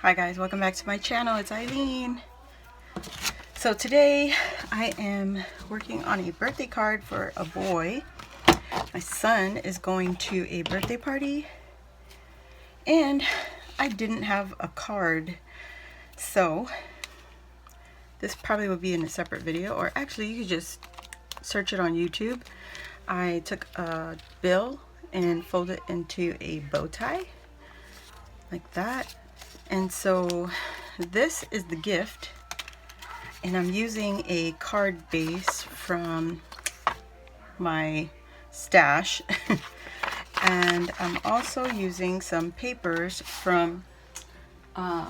Hi guys, welcome back to my channel. It's Eileen. So today I am working on a birthday card for a boy. My son is going to a birthday party and I didn't have a card. So this probably will be in a separate video, or actually you could just search it on YouTube. I took a bill and folded it into a bow tie like that. And so this is the gift, and I'm using a card base from my stash and I'm also using some papers from I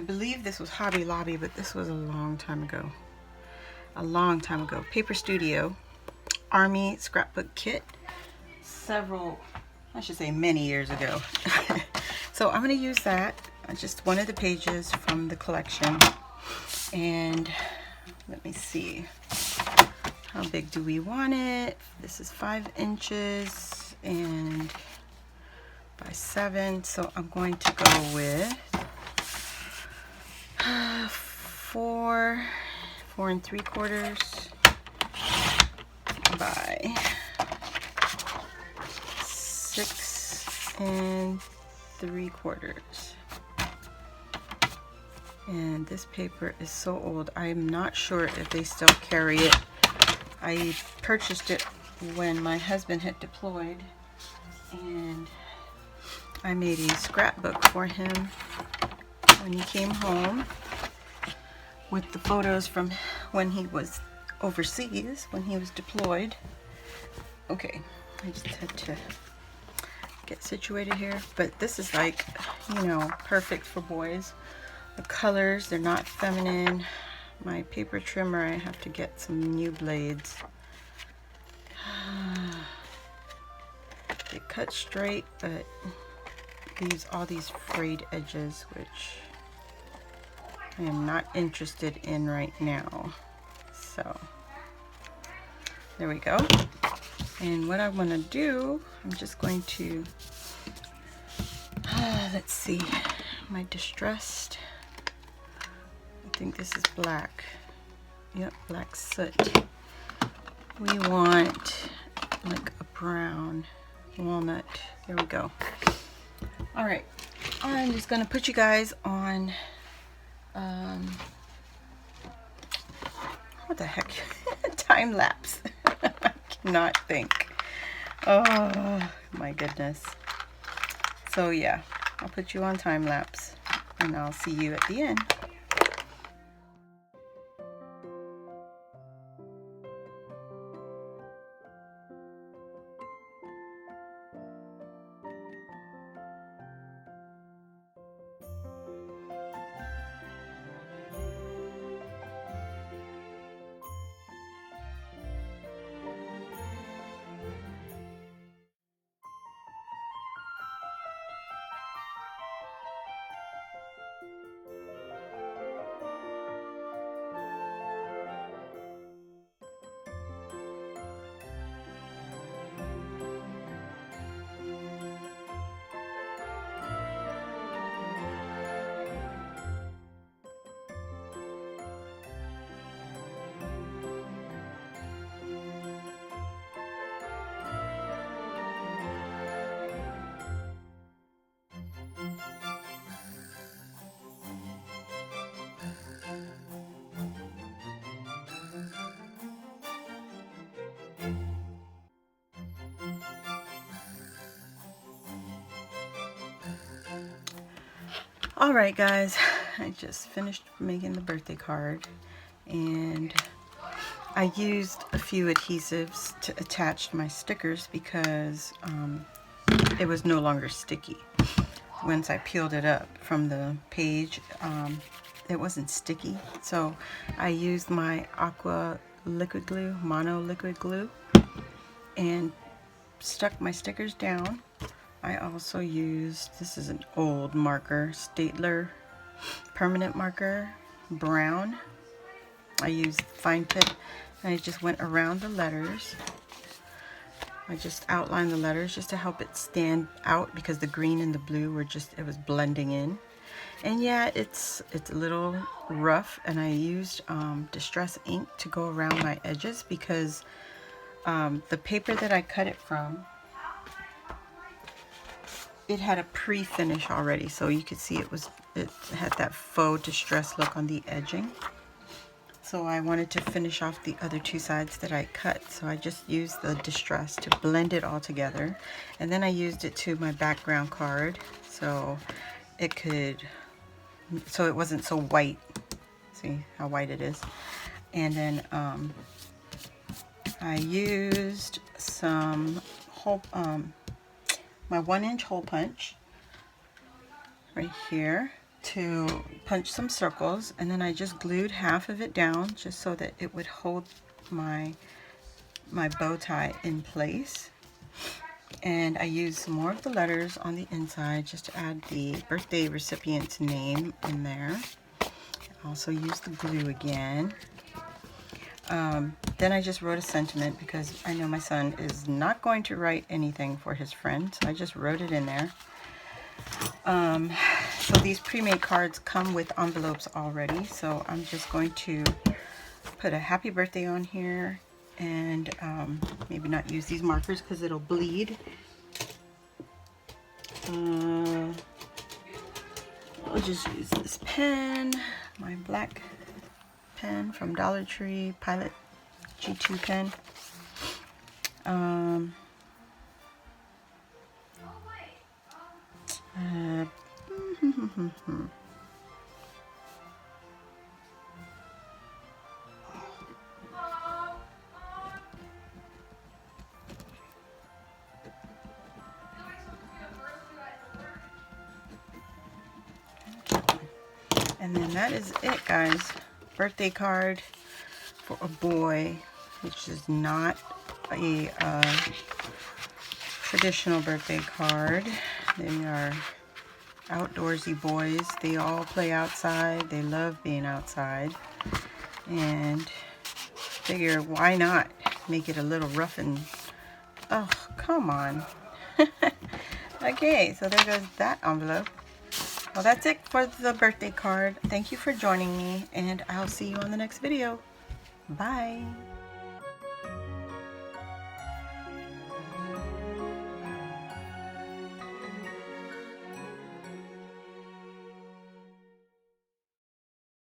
believe this was Hobby Lobby, but this was a long time ago. Paper Studio Army scrapbook kit, many years ago. So I'm going to use that, just one of the pages from the collection. And let me see, how big do we want it? This is 5 inches and by 7, so I'm going to go with 4 3/4 by 6 3/4. And this paper is so old, I'm not sure if they still carry it. I purchased it when my husband had deployed, and I made a scrapbook for him when he came home with the photos from when he was overseas, when he was deployed. Okay, I just had to get situated here, but this is like, you know, perfect for boys. The colors, they're not feminine. My paper trimmer, I have to get some new blades. They cut straight, but leaves all these frayed edges, which I am not interested in right now. So there we go. And what I'm going to do, I'm just going to let's see, my distressed, I think this is black. Yep, black soot. We want like a brown walnut. There we go. All right, I'm just gonna put you guys on what the heck, time lapse. I cannot think. Oh my goodness. So yeah, I'll put you on time lapse and I'll see you at the end. Alright guys, I just finished making the birthday card, and I used a few adhesives to attach my stickers because it was no longer sticky. Once I peeled it up from the page, it wasn't sticky. So I used my aqua liquid glue, mono liquid glue, and stuck my stickers down. I also used, this is an old marker, Staedtler permanent marker, brown. I used fine tip, and I just went around the letters I just outlined the letters just to help it stand out because the green and the blue were just, it was blending in. And yeah, it's a little rough, and I used Distress ink to go around my edges because the paper that I cut it from, it had a pre-finish already, so you could see it had that faux distress look on the edging. So I wanted to finish off the other two sides that I cut, so I just used the distress to blend it all together, and then I used it to my background card so it wasn't so white. See how white it is. And then I used some my 1-inch hole punch right here to punch some circles, and then I just glued half of it down just so that it would hold my bow tie in place. And I used some more of the letters on the inside just to add the birthday recipient's name in there. I also used the glue again. Then I just wrote a sentiment because I know my son is not going to write anything for his friend, so I just wrote it in there. So these pre-made cards come with envelopes already, so I'm just going to put a happy birthday on here, and maybe not use these markers because it'll bleed. I'll just use this pen, my black pen from Dollar Tree, Pilot G2 pen. And then that is it, guys. Birthday card for a boy, which is not a traditional birthday card. They are outdoorsy boys. They all play outside. They love being outside. And figure, why not make it a little rough and... Oh, come on. Okay, so there goes that envelope. Well, that's it for the birthday card. Thank you for joining me, and I'll see you on the next video. Bye.